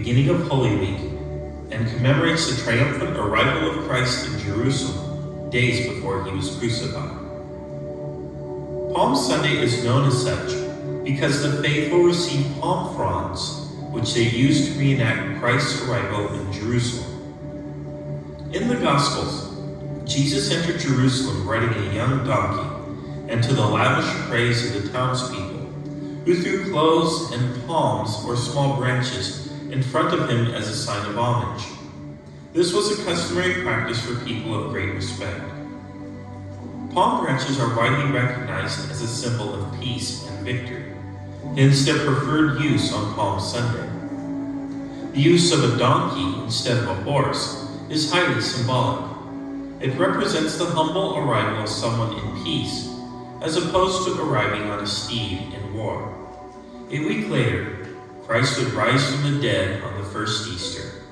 beginning of Holy Week, and commemorates the triumphant arrival of Christ in Jerusalem days before he was crucified. Palm Sunday is known as such because the faithful receive palm fronds, which they use to reenact Christ's arrival in Jerusalem. In the Gospels, Jesus entered Jerusalem riding a young donkey, and to the lavish praise of the townspeople, who threw clothes and palms or small branches in front of him as a sign of homage. This was a customary practice for people of great respect. Palm branches are widely recognized as a symbol of peace and victory, hence their preferred use on Palm Sunday. The use of a donkey instead of a horse is highly symbolic. It represents the humble arrival of someone in peace, as opposed to arriving on a steed in war. A week later, Christ would rise from the dead on the first Easter.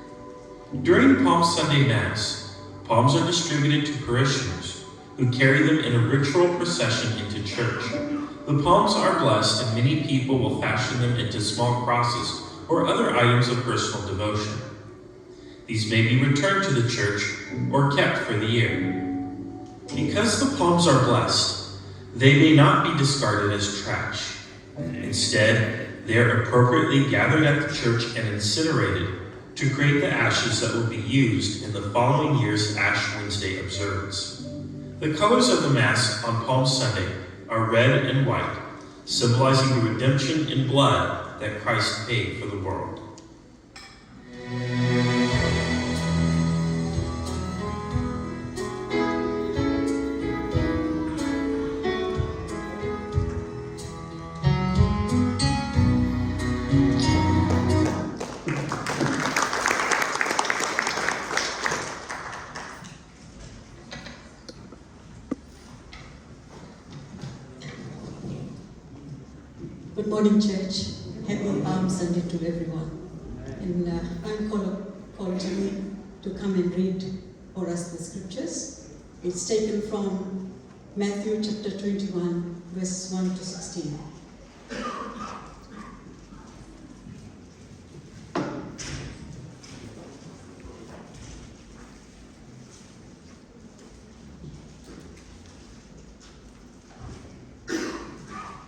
During Palm Sunday Mass, palms are distributed to parishioners, who carry them in a ritual procession into church. The palms are blessed, and many people will fashion them into small crosses or other items of personal devotion. These may be returned to the church or kept for the year. Because the palms are blessed, they may not be discarded as trash. Instead, they are appropriately gathered at the church and incinerated to create the ashes that will be used in the following year's Ash Wednesday observance. The colors of the Mass on Palm Sunday are red and white, symbolizing the redemption in blood that Christ paid for the world. Good morning, church. Happy Palm Sunday to everyone. And I'm called Jenny to come and read for us the scriptures. It's taken from Matthew chapter 21, verse 1 to 16.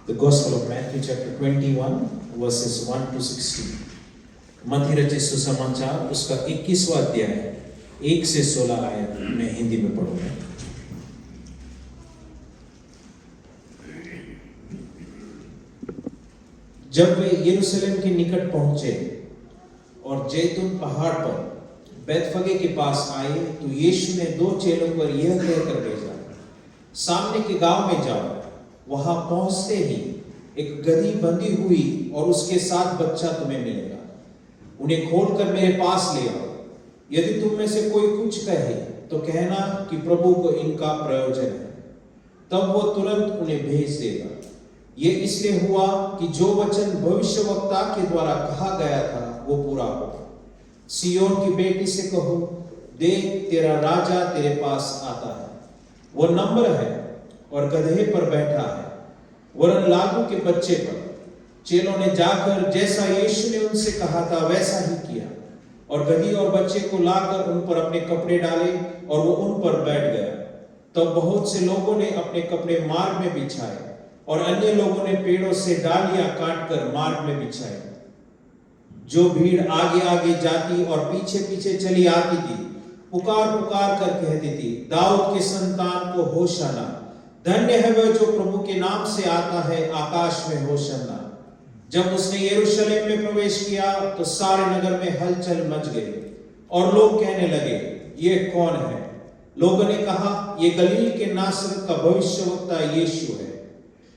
The Gospel of Matthew chapter 21 verses 1 to 16. मत्ती रचित सुसमाचार उसका 21वां अध्याय 1 से 16 आयत मैं हिंदी में पढ़ूंगा। जब वे यरूशलेम के निकट पहुंचे और जैतून पहाड़ पर बैतफगे के पास आए, तो यीशु ने 2 चेलों पर यह कहकर भेजा, सामने के गांव में जाओ। वहां पहुंचते ही एक गदही बंधी हुई और उसके साथ बच्चा तुम्हें मिलेगा। उन्हें खोलकर मेरे पास ले आओ। यदि तुम में से कोई कुछ कहे तो कहना कि प्रभु को इनका प्रयोजन है, तब वो तुरंत उन्हें भेज देगा। ये इसलिए हुआ कि जो वचन भविष्यवक्ता के द्वारा कहा गया था वो पूरा हो। सियोन की बेटी से कहो, देख तेरा राजा तेरे पास आता है। वो नम्र है और गधे पर बैठा है, वरन लाखों के बच्चे पर। चेलों ने जाकर जैसा यीशु ने उनसे कहा था वैसा ही किया, और गधी और बच्चे को लाकर उन पर अपने कपड़े डाले और वो उन पर बैठ गया। तब बहुत से लोगों ने अपने कपड़े मार्ग में बिछाए, और अन्य लोगों ने पेड़ों से डालियां काटकर मार्ग में बिछाए। जो भीड़ आगे आगे जाती और पीछे पीछे चली आती थी, पुकार पुकार कर कहती थी, दाऊद के संतान को होशाना। धन्य है वह जो प्रभु के नाम से आता है, आकाश में होशाना। जब उसने यरूशलेम में प्रवेश किया तो सारे नगर में हलचल मच गई, और लोग कहने लगे, ये कौन है? लोगों ने कहा, ये गलील के नासरत का भविष्यवक्ता यीशु है।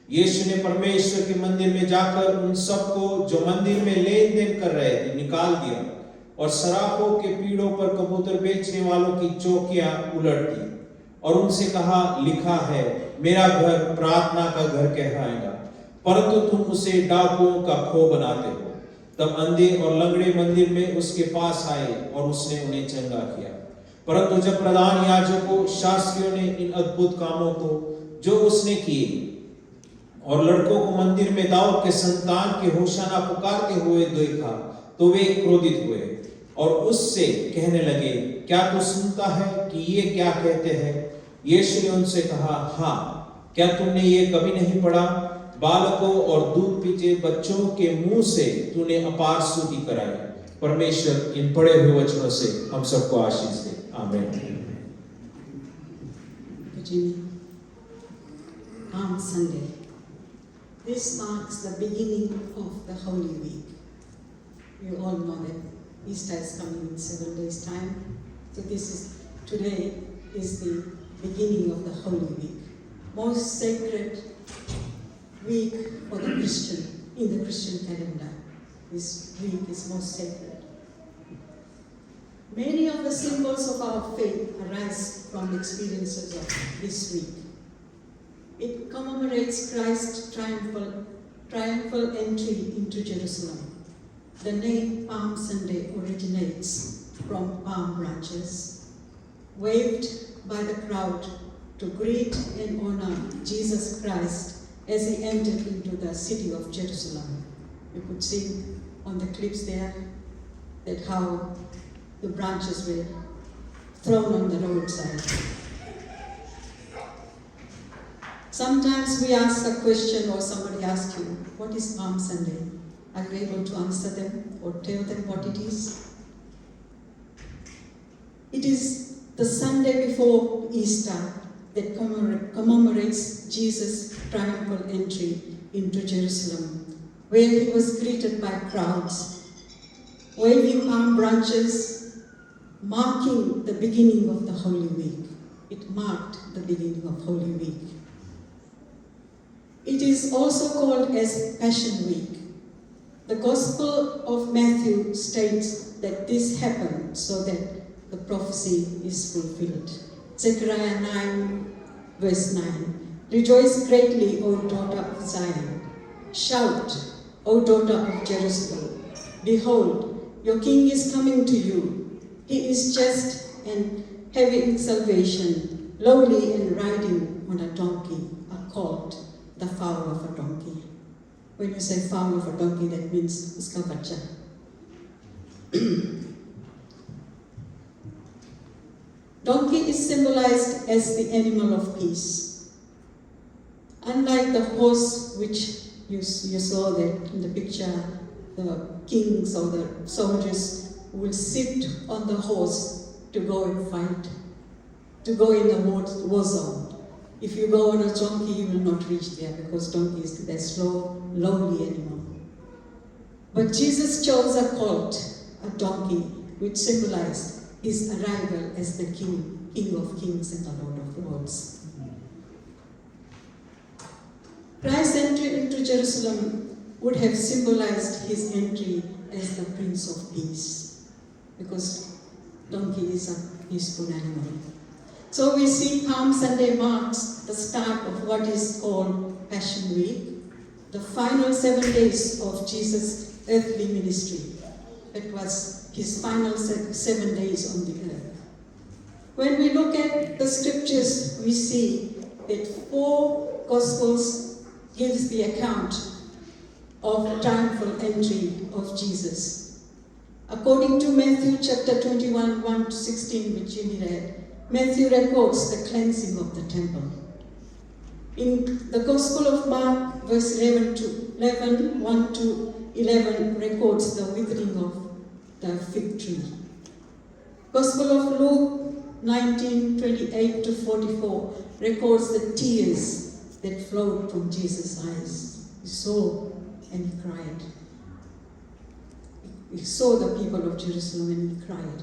यीशु ने परमेश्वर के मंदिर में जाकर उन सबको जो मंदिर में लेन देन कर रहे थे निकाल दिया, और सराफों के पीड़ों पर कबूतर बेचने वालों की चौकियां उलट दी, और उनसे कहा, लिखा है, मेरा घर प्रार्थना का घर कहलाएगा, परंतु तुम उसे डाकुओं का खो बनाते हो। तब अंधे और लंगड़े मंदिर में उसके पास आए और उसने उन्हें चंगा किया। परंतु जब प्रधान याजकों शास्त्रियों ने इन अद्भुत कामों को जो उसने किए और लड़कों को मंदिर में दाऊद के संतान के होशाना पुकारते हुए देखा, तो वे क्रोधित हुए और उससे कहने लगे, क्या तू सुनता है कि ये क्या कहते हैं? यीशु ने उनसे कहा, हाँ, क्या तुमने ये कभी नहीं पढ़ा? बालकों और दूध पीते बच्चों के मुंह से तूने अपार स्तुति कराई। परमेश्वर इन पढ़े हुए वचनों से हम सबको आशीष दे। आमीन। Palm Sunday. This marks the beginning of the Holy Week. You all know that Easter is coming in 7 days' time. So today is the beginning of the Holy Week. Most sacred week for the Christian, in the Christian calendar. This week is most sacred. Many of the symbols of our faith arise from experiences of this week. It commemorates Christ's triumphal entry into Jerusalem. The name Palm Sunday originates from palm branches, waved by the crowd to greet and honor Jesus Christ as he entered into the city of Jerusalem. You could see on the clips there that how the branches were thrown on the roadside. Sometimes we ask a question or somebody asks you, what is Palm Sunday? Are you able to answer them or tell them what it is? It is the Sunday before Easter that commemorates Jesus' triumphal entry into Jerusalem, where he was greeted by crowds, waving palm branches, marking the beginning of the Holy Week. It marked the beginning of Holy Week. It is also called as Passion Week. The Gospel of Matthew states that this happened so that the prophecy is fulfilled. Zechariah 9, verse 9. Rejoice greatly, O daughter of Zion. Shout, O daughter of Jerusalem. Behold, your king is coming to you. He is just and having salvation, lowly and riding on a donkey, a colt, the foal of a donkey. When you say foal of a donkey, that means uska bacha. Donkey is symbolized as the animal of peace. Unlike the horse, which you saw that in the picture, the kings or the soldiers will sit on the horse to go and fight, to go in the war zone. If you go on a donkey, you will not reach there because donkey is that slow, lonely animal. But Jesus chose a colt, a donkey, which symbolized his arrival as the King of Kings and the Lord of Lords. Christ's entry into Jerusalem would have symbolized his entry as the Prince of Peace, because donkey is a peaceful animal. So we see Palm Sunday marks the start of what is called Passion Week, the final 7 days of Jesus' earthly ministry. It was his final 7 days on the earth. When we look at the scriptures, we see that 4 Gospels gives the account of triumphal entry of Jesus. According to Matthew chapter 21, 1 to 16, which you read, Matthew records the cleansing of the temple. In the Gospel of Mark, verse 1 to 11, records the withering of the fig tree. Gospel of Luke 19, 28 to 44, records the tears that flowed from Jesus' eyes. He saw and he cried. He saw the people of Jerusalem and he cried.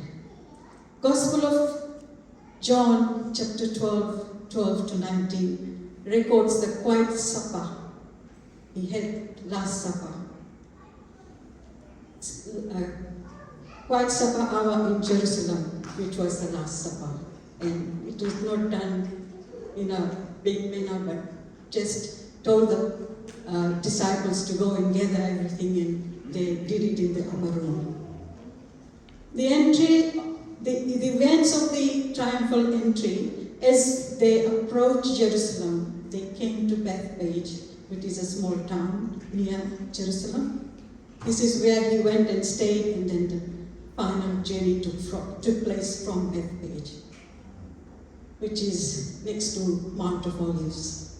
Gospel of John chapter 12, 12 to 19 records the quiet supper. He had Last Supper. Quiet supper hour in Jerusalem, which was the Last Supper. And it was not done in a big manner, but just told the disciples to go and gather everything, and they did it in the upper room. The events of the triumphal entry, as they approached Jerusalem, they came to Bethphage, which is a small town near Jerusalem. This is where he went and stayed, and then the final journey took place from Bethpage, which is next to Mount of Olives.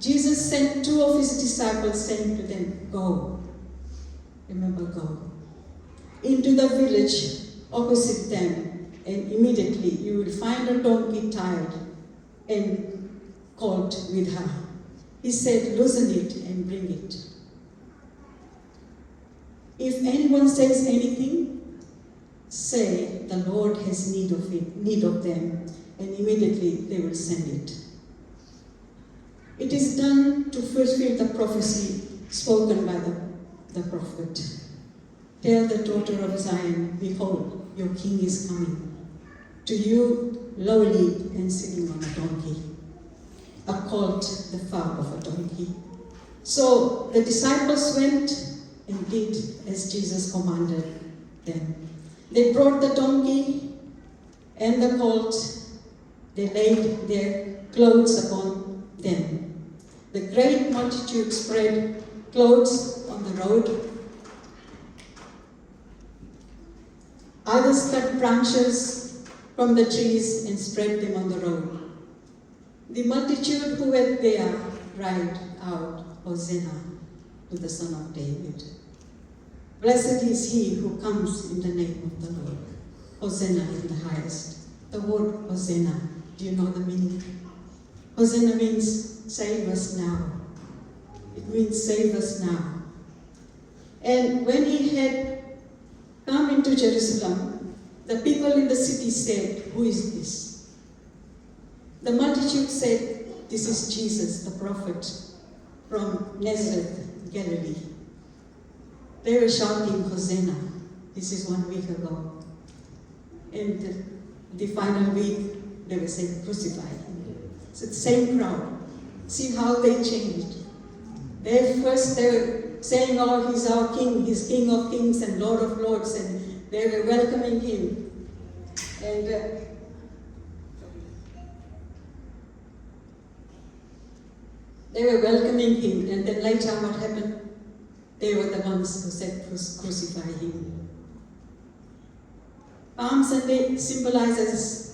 Jesus sent 2 of his disciples, saying to them, "Go," remember, go, "into the village opposite them, and immediately you will find a donkey tied and colt with her." He said, "Loosen it and bring it. If anyone says anything, say, 'The Lord has need of them,' and immediately they will send it." It is done to fulfill the prophecy spoken by the prophet. "Tell the daughter of Zion, behold, your king is coming to you, lowly and sitting on a donkey, a colt, the foal of a donkey." So the disciples went and did as Jesus commanded them. They brought the donkey and the colt. They laid their clothes upon them. The great multitude spread clothes on the road. Others cut branches from the trees and spread them on the road. The multitude who were there cried out, "Hosanna to the Son of David. Blessed is he who comes in the name of the Lord. Hosanna in the highest." The word Hosanna, do you know the meaning? Hosanna means save us now. It means save us now. And when he had come into Jerusalem, the people in the city said, "Who is this?" The multitude said, "This is Jesus, the prophet from Nazareth, Galilee." They were shouting, "Hosanna." This is 1 week ago. And the final week, they were saying, "Crucify him." It's the same crowd. See how they changed. They were saying, "Oh, he's our king, he's King of kings and Lord of lords," and they were welcoming him. And they were welcoming him, and then later what happened? They were the ones who said, "Crucify him." Palm Sunday symbolizes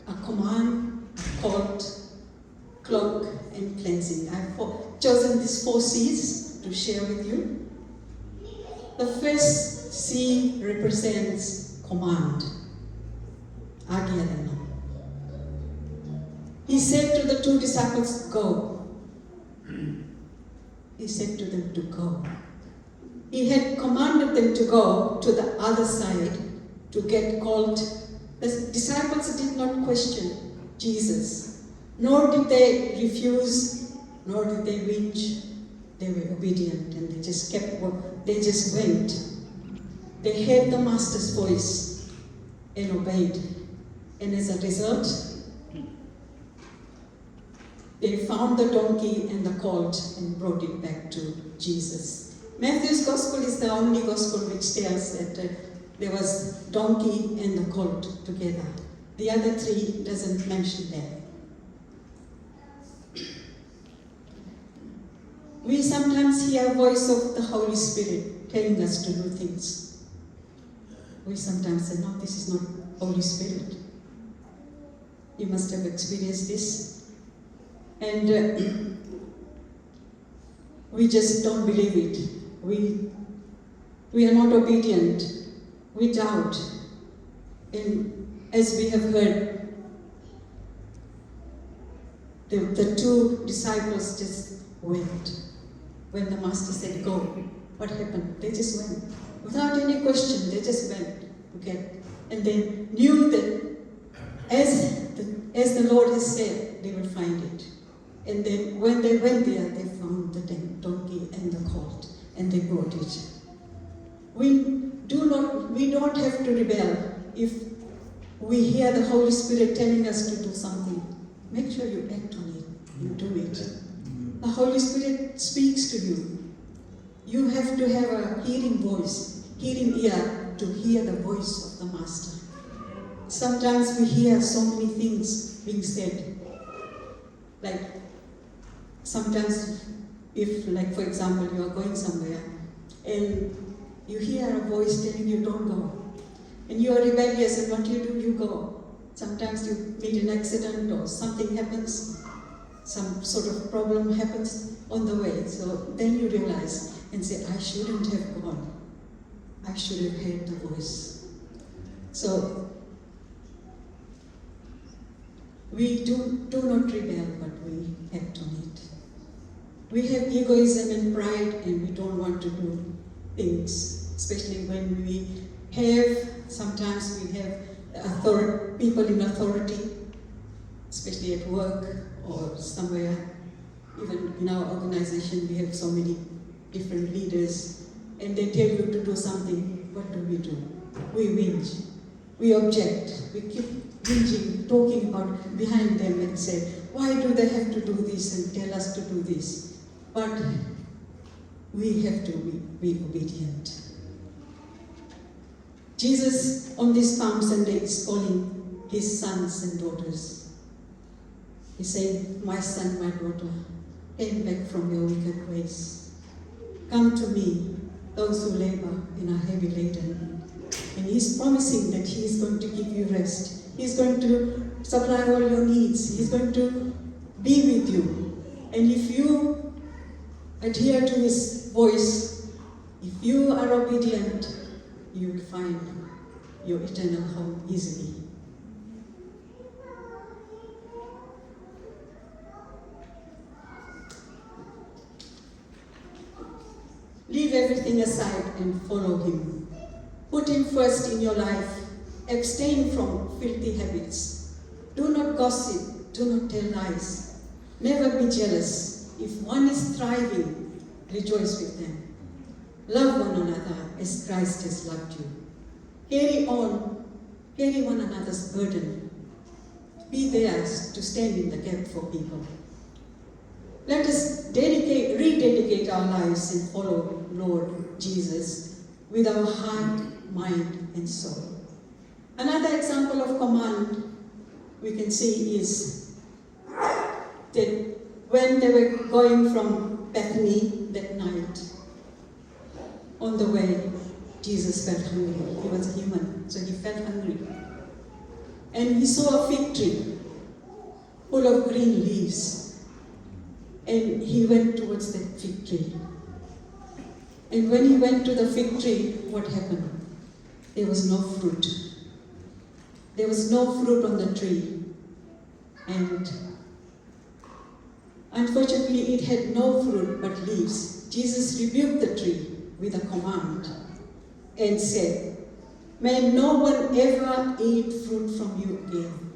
a command, a colt, cloak, and cleansing. I've chosen these 4 C's to share with you. The first C represents command. Agyalena. He said to the 2 disciples, "Go." He said to them to go. He had commanded them to go to the other side to get called. The disciples did not question Jesus, nor did they refuse, nor did they whinge. They were obedient and they just went. They heard the Master's voice and obeyed. And as a result, they found the donkey and the colt and brought it back to Jesus. Matthew's gospel is the only gospel which tells that there was donkey and the colt together. The other 3 doesn't mention that. We sometimes hear a voice of the Holy Spirit telling us to do things. We sometimes say, "No, this is not Holy Spirit." You must have experienced this. And we just don't believe it. We are not obedient. We doubt. And as we have heard, the 2 disciples just went. When the Master said, "Go," what happened? They just went. Without any question, they just went. Okay? And they knew that as the Lord has said, they will find it. And then when they went there, they found the donkey and the colt, and they brought it. We don't have to rebel if we hear the Holy Spirit telling us to do something. Make sure you act on it. You do it. The Holy Spirit speaks to you. You have to have a hearing ear to hear the voice of the Master. Sometimes we hear so many things being said. Like sometimes if, like for example, you are going somewhere and you hear a voice telling you don't go, and you are rebellious, and what do? You go. Sometimes you meet an accident or something happens, some sort of problem happens on the way. So then you realize and say, I shouldn't have gone. I should have heard the voice. So we do not rebel, but we act on it. We have egoism and pride, and we don't want to do things, especially when we have, sometimes we have people in authority, especially at work or somewhere. Even in our organization, we have so many different leaders, and they tell you to do something. What do? We whinge, we object, we keep whinging, talking about behind them and say, why do they have to do this and tell us to do this? But we have to be obedient. Jesus, on this Palm Sunday, is calling his sons and daughters. He said, my son, my daughter, turn back from your wicked ways. Come to me, those who labor and are heavy laden. And he's promising that he's going to give you rest. He's going to supply all your needs. He's going to be with you. And if you adhere to his voice, if you are obedient, you will find your eternal home easily. Leave everything aside and follow him. Put him first in your life. Abstain from filthy habits. Do not gossip. Do not tell lies. Never be jealous. If one is thriving, rejoice with them. Love one another as Christ has loved you. Carry one another's burden. Be there to stand in the gap for people. Let us rededicate our lives and follow Lord Jesus with our heart, mind, and soul. Another example of command we can see is that when they were going from Bethany that night, on the way, Jesus felt hungry. He was human, so he felt hungry. And he saw a fig tree full of green leaves. And he went towards that fig tree. And when he went to the fig tree, what happened? There was no fruit. There was no fruit on the tree. And unfortunately, it had no fruit but leaves. Jesus rebuked the tree with a command and said, may no one ever eat fruit from you again.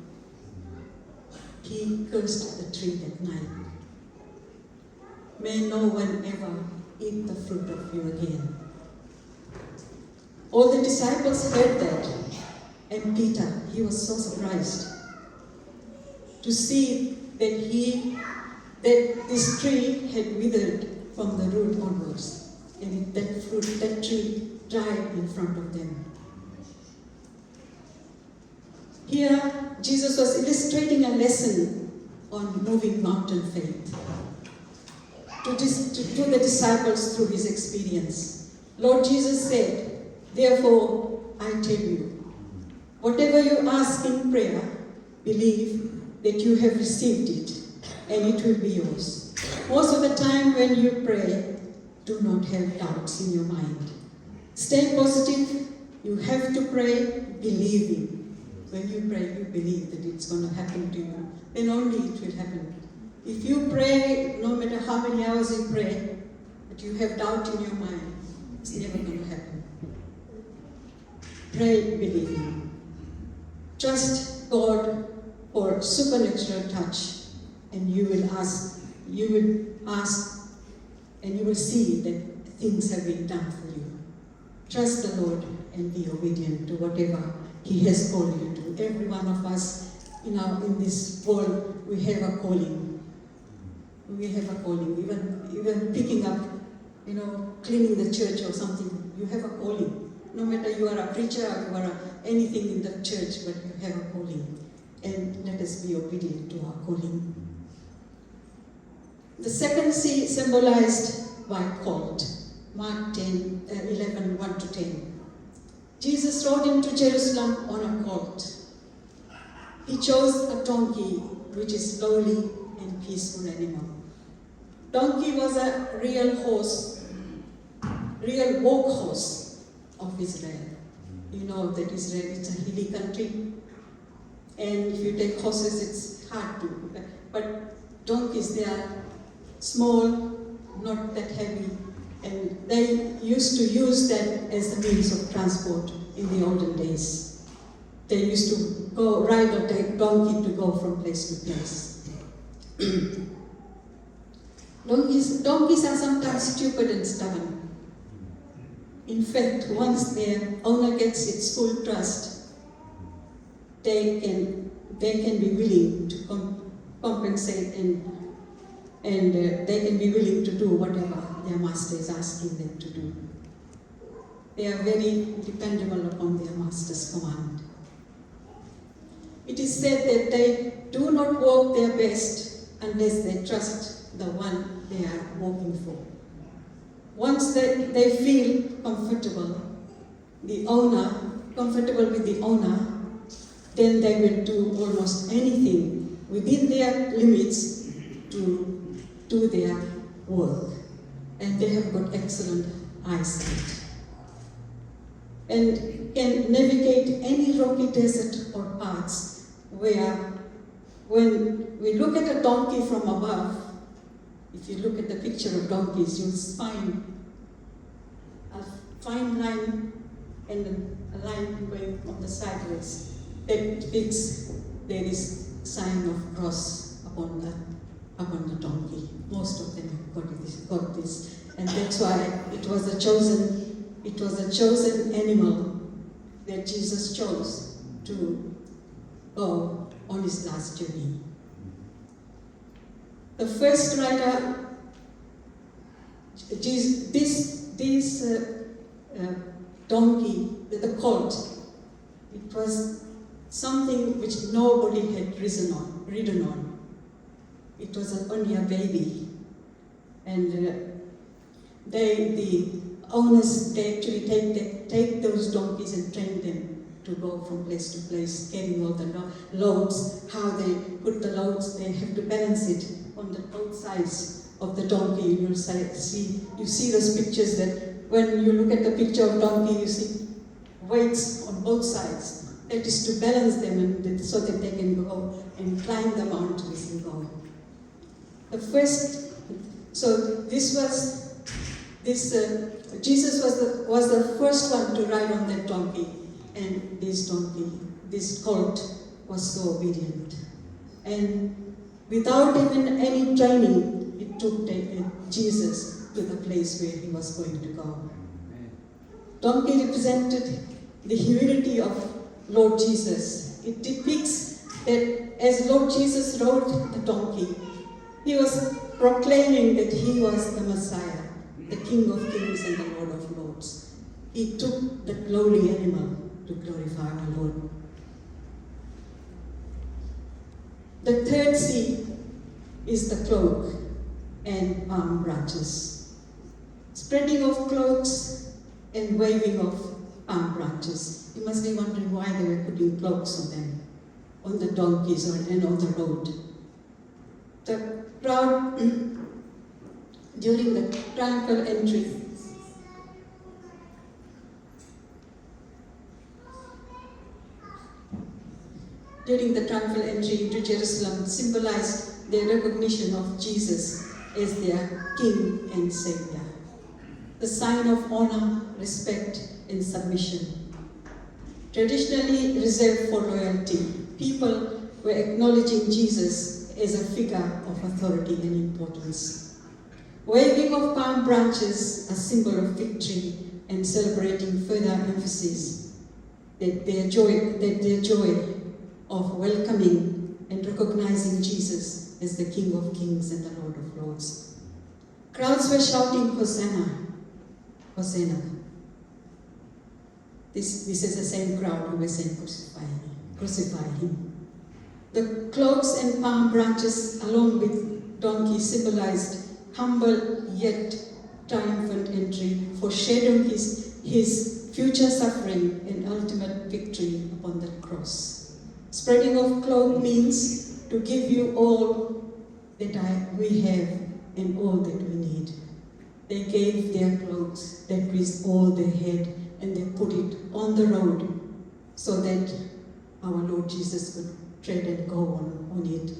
He cursed the tree that night. May no one ever eat the fruit of you again. All the disciples heard that, and Peter, he was so surprised to see that this tree had withered from the root onwards, and that tree died in front of them. Here, Jesus was illustrating a lesson on moving mountain faith to the disciples through his experience. Lord Jesus said, therefore, I tell you, whatever you ask in prayer, believe that you have received it, and it will be yours. Most of the time when you pray, do not have doubts in your mind. Stay positive. You have to pray believing. When you pray, you believe that it's going to happen to you. Then only it will happen. If you pray, no matter how many hours you pray, but you have doubt in your mind, it's never going to happen. Pray believing. Trust God for supernatural touch, and you will ask, and you will see that things have been done for you. Trust the Lord and be obedient to whatever He has called you to. Every one of us in this world, we have a calling. We have a calling. Even picking up, cleaning the church or something, you have a calling. No matter you are a preacher or you are anything in the church, but you have a calling. And let us be obedient to our calling. The second C symbolized by called. Mark 11, 1 to 10. Jesus rode into Jerusalem on a colt. He chose a donkey, which is lowly and peaceful animal. Donkey was a real horse, real walk horse of Israel. You know that Israel is a hilly country, and if you take horses, it's hard to. But donkeys, they are small, not that heavy, and they used to use that as a means of transport in the olden days. They used to go ride or take donkey to go from place to place. Donkeys are sometimes stupid and stubborn. In fact, once their owner gets its full trust, they can be willing to compensate and they can be willing to do whatever their master is asking them to do. They are very dependable upon their master's command. It is said that they do not walk their best unless they trust the one they are walking for. Once they feel comfortable with the owner, then they will do almost anything within their limits to do their work. And they have got excellent eyesight and can navigate any rocky desert or paths where, when we look at a donkey from above, if you look at the picture of donkeys, you'll find a fine line and a line going on the sideways that depicts there is sign of cross upon the donkey. Most of them have got this, and that's why it was a chosen animal that Jesus chose to go on his last journey. The first rider, this donkey, the colt, it was something which nobody had ridden on. It was only a baby, and the owners, they actually take those donkeys and train them to go from place to place, carrying all the loads. How they put the loads, they have to balance it on the both sides of the donkey. You see those pictures that when you look at the picture of donkey, you see weights on both sides. That is to balance them and so that they can go and climb the mountains and go. Jesus was the first one to ride on that donkey, and this colt was so obedient. And without even any training, it took Jesus to the place where he was going to go. Donkey represented the humility of Lord Jesus. It depicts that as Lord Jesus rode the donkey, he was proclaiming that he was the Messiah, the King of Kings and the Lord of Lords. He took that lowly animal to glorify our Lord. The third C is the cloak and palm branches. Spreading of cloaks and waving of palm branches. You must be wondering why they were putting cloaks on them, on the donkeys and on the road. The crowd during the triumphal entry into Jerusalem symbolized their recognition of Jesus as their King and Savior. The sign of honor, respect, and submission. Traditionally reserved for royalty, people were acknowledging Jesus as a figure of authority and importance. Waving of palm branches, a symbol of victory and celebrating further emphasis that their joy of welcoming and recognizing Jesus as the King of Kings and the Lord of Lords. Crowds were shouting, Hosanna, Hosanna. This is the same crowd who were saying, crucify him. The cloaks and palm branches along with donkeys symbolized humble yet triumphant entry, foreshadowing his future suffering and ultimate victory upon the cross. Spreading of cloak means to give you all that we have and all that we need. They gave their clothes that greased all their head, and they put it on the road so that our Lord Jesus could tread and go on it.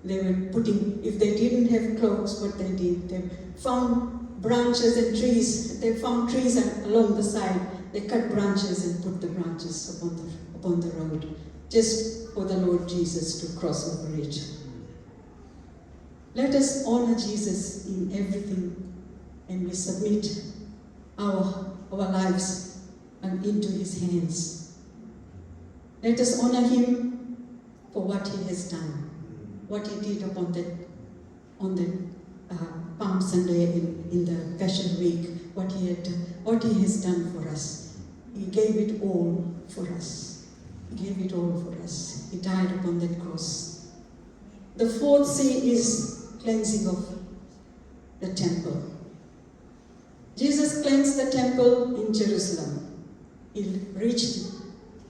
They were putting, if they didn't have cloaks, what they did, they found branches and trees. They found trees along the side. They cut branches and put the branches upon the road, just for the Lord Jesus to cross over it. Let us honor Jesus in everything, and we submit our lives into his hands. Let us honor him for what he has done, what he did on the Palm Sunday in the Passion Week, what he has done for us. He gave it all for us. He gave it all for us. He died upon that cross. The fourth C is cleansing of the temple. Jesus cleansed the temple in Jerusalem. He reached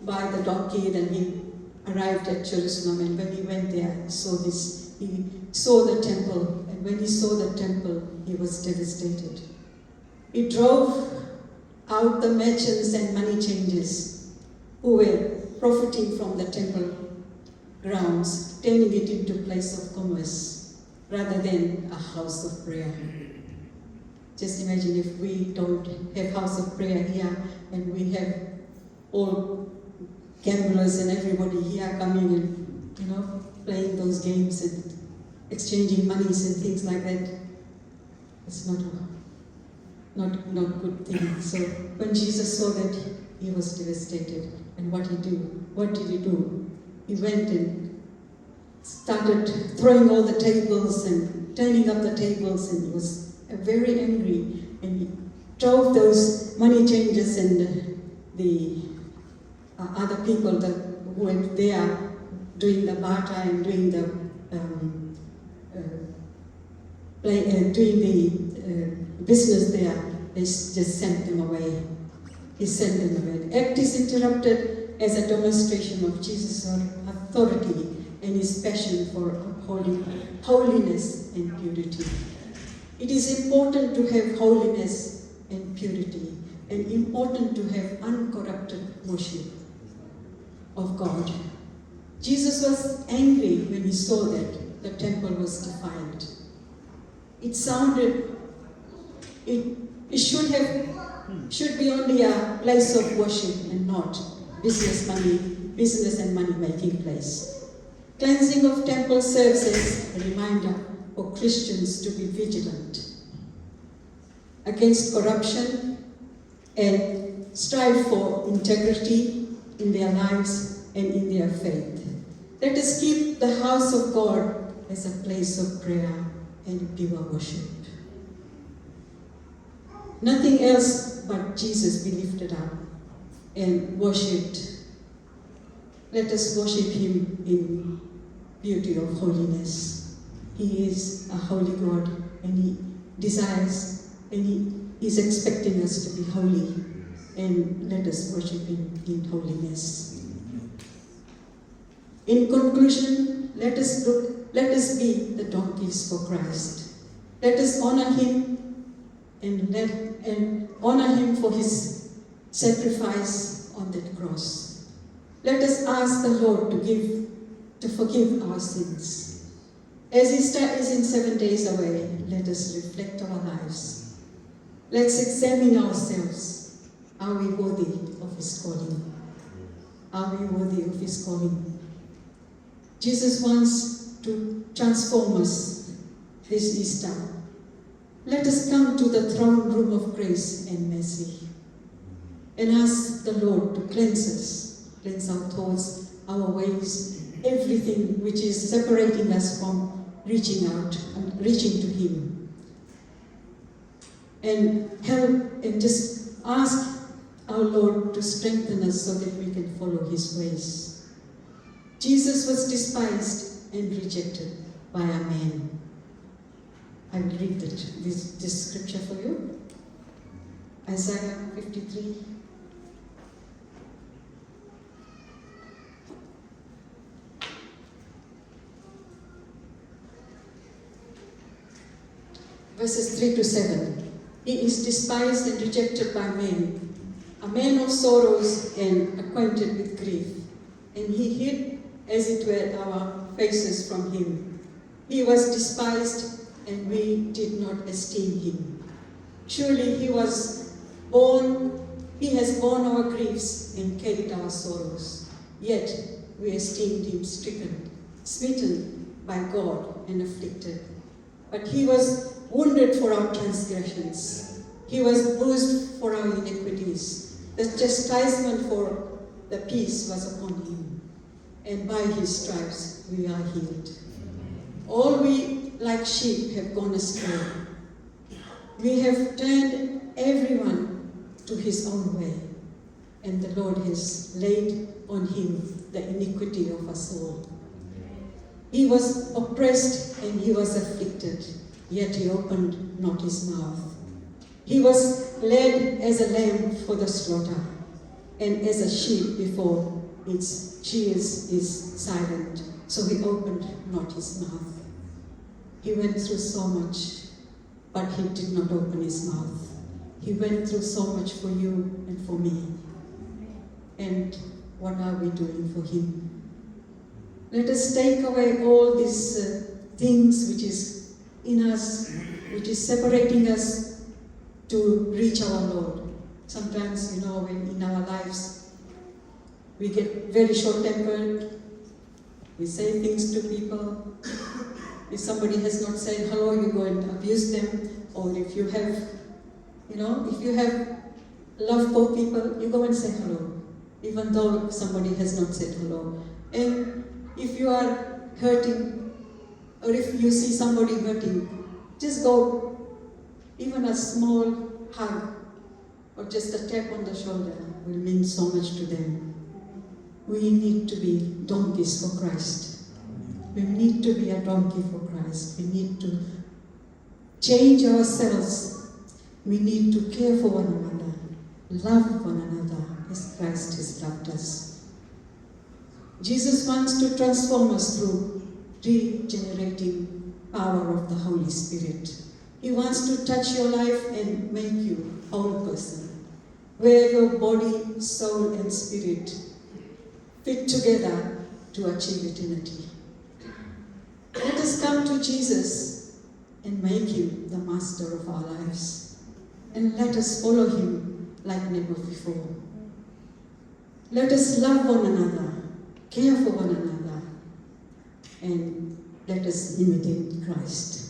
by the donkey, then he arrived at Jerusalem, and when he went there, he saw the temple, and when he saw the temple, he was devastated. He drove out the merchants and money changers who were profiting from the temple grounds, turning it into a place of commerce rather than a house of prayer. Just imagine if we don't have house of prayer here, and we have all gamblers and everybody here coming and playing those games and exchanging monies and things like that. It's not good thing. So when Jesus saw that, he was devastated. And what did he do? He went and started throwing all the tables and turning up the tables, and he was very angry, and he drove those money changers and the other people who were there doing the barter and doing the business there. They just sent them away. He sent them away. The act is interrupted as a demonstration of Jesus' authority and his passion for upholding holiness and purity. It is important to have holiness and purity, and important to have uncorrupted worship of God. Jesus was angry when he saw that the temple was defiled. It should be only a place of worship and not business and money making place. Cleansing of temple serves as a reminder for Christians to be vigilant against corruption and strive for integrity in their lives and in their faith. Let us keep the house of God as a place of prayer and pure worship. Nothing else but Jesus be lifted up and worshipped. Let us worship him in beauty of holiness. He is a holy God, and he desires, and he is expecting us to be holy, and let us worship him in holiness. In conclusion, let us be the donkeys for Christ. Let us honor him and honor him for his sacrifice on that cross. Let us ask the Lord to forgive our sins. As Easter is in 7 days away, let us reflect our lives. Let's examine ourselves. Are we worthy of his calling? Are we worthy of his calling? Jesus wants to transform us this Easter. Let us come to the throne room of grace and mercy and ask the Lord to cleanse our thoughts, our ways, everything which is separating us from reaching out and reaching to him. And help and just ask our Lord to strengthen us so that we can follow his ways. Jesus was despised and rejected by a man. I will read this scripture for you. Isaiah 53. Verses 3 to 7. He is despised and rejected by men, a man of sorrows and acquainted with grief. And he hid, as it were, our faces from him. He was despised, and we did not esteem him. Surely he has borne our griefs and carried our sorrows. Yet we esteemed him stricken, smitten by God and afflicted. But he was wounded for our transgressions. He was bruised for our iniquities. The chastisement for the peace was upon him, and by his stripes we are healed. All we like sheep have gone astray. We have turned everyone to his own way, and the Lord has laid on him the iniquity of us all. He was oppressed and he was afflicted, yet he opened not his mouth. He was led as a lamb for the slaughter, and as a sheep before its shears is silent, so he opened not his mouth. He went through so much, but he did not open his mouth. He went through so much for you and for me. And what are we doing for him? Let us take away all these things which is in us, which is separating us to reach our Lord. Sometimes, when in our lives we get very short-tempered, we say things to people. If somebody has not said hello, you go and abuse them. Or if you have, if you have love for people, you go and say hello, even though somebody has not said hello. And if you are hurting, or if you see somebody hurting, just go. Even a small hug or just a tap on the shoulder will mean so much to them. We need to be donkeys for Christ. We need to be a donkey for Christ. We need to change ourselves. We need to care for one another, love one another as Christ has loved us. Jesus wants to transform us through regenerating power of the Holy Spirit. He wants to touch your life and make you a whole person, where your body, soul, and spirit fit together to achieve eternity. Let us come to Jesus and make him the master of our lives, and let us follow him like never before. Let us love one another, care for one another, and let us imitate Christ.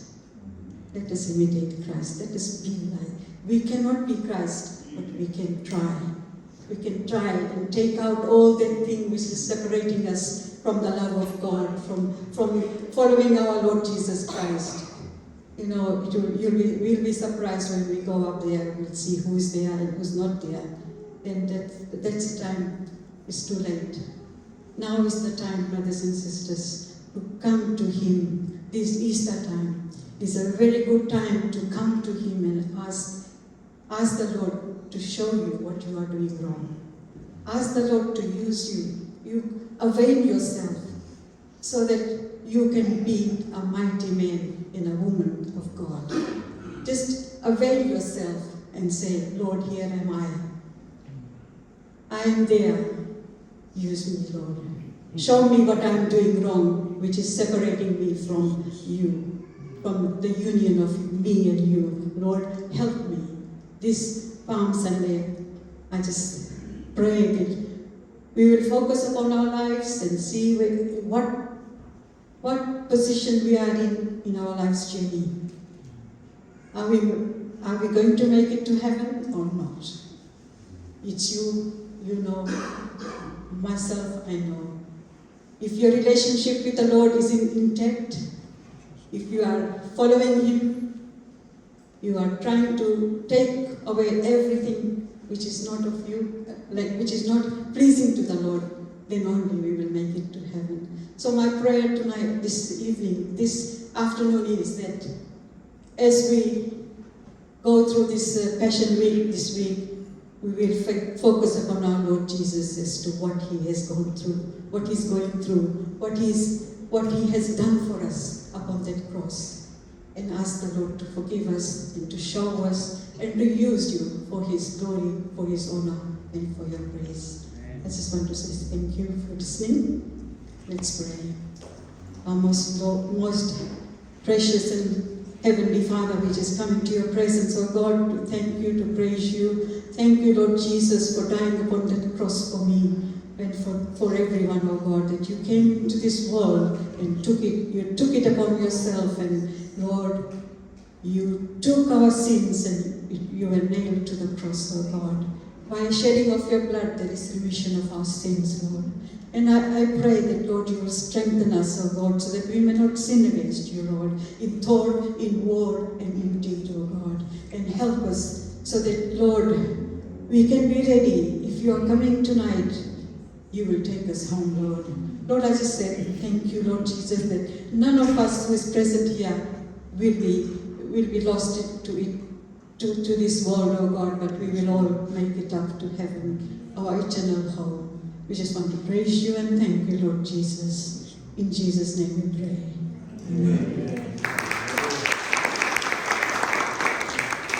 Let us imitate Christ. Let us be like. We cannot be Christ, but we can try. We can try and take out all that thing which is separating us from the love of God, from following our Lord Jesus Christ. We'll be surprised when we go up there and we'll see who's there and who's not there. Then that's the time. It's too late. Now is the time, brothers and sisters, to come to him. This Easter time is a very good time to come to him and ask the Lord to show you what you are doing wrong. Ask the Lord to use you. You avail yourself so that you can be a mighty man and a woman of God. Just avail yourself and say, Lord, here am I. I am there. Use me, Lord. Show me what I am doing wrong, which is separating me from you, from the union of me and you. Lord, help me. This Palm Sunday, I just pray that we will focus upon our lives and see what position we are in our life's journey. Are we going to make it to heaven or not? It's you know. Myself, I know. If your relationship with the Lord is intact, if you are following him, you are trying to take away everything which is not of you, which is not pleasing to the Lord, then only we will make it to heaven. So my prayer tonight, this evening, this afternoon is that as we go through this Passion Week this week, we will focus upon our Lord Jesus as to what He has gone through, what He's going through, what He has done for us upon that cross, and ask the Lord to forgive us and to show us and to use you for His glory, for His honor, and for your praise. I just want to say thank you for listening. Let's pray. Our most precious and Heavenly Father, we just come into your presence, oh God, to thank you, to praise you. Thank you, Lord Jesus, for dying upon that cross for me and for everyone, oh God, that you came into this world and you took it upon yourself, and Lord, you took our sins and you were nailed to the cross, oh God. By shedding of your blood, there is remission of our sins, Lord. And I pray that, Lord, you will strengthen us, O God, so that we may not sin against you, Lord, in thought, in word, and in deed, O God. And help us so that, Lord, we can be ready. If you are coming tonight, you will take us home, Lord. Lord, I just say thank you, Lord Jesus, that none of us who is present here will be lost to this world, O God, but we will all make it up to heaven, our eternal home. We just want to praise you and thank you, Lord Jesus. In Jesus' name we pray. Amen.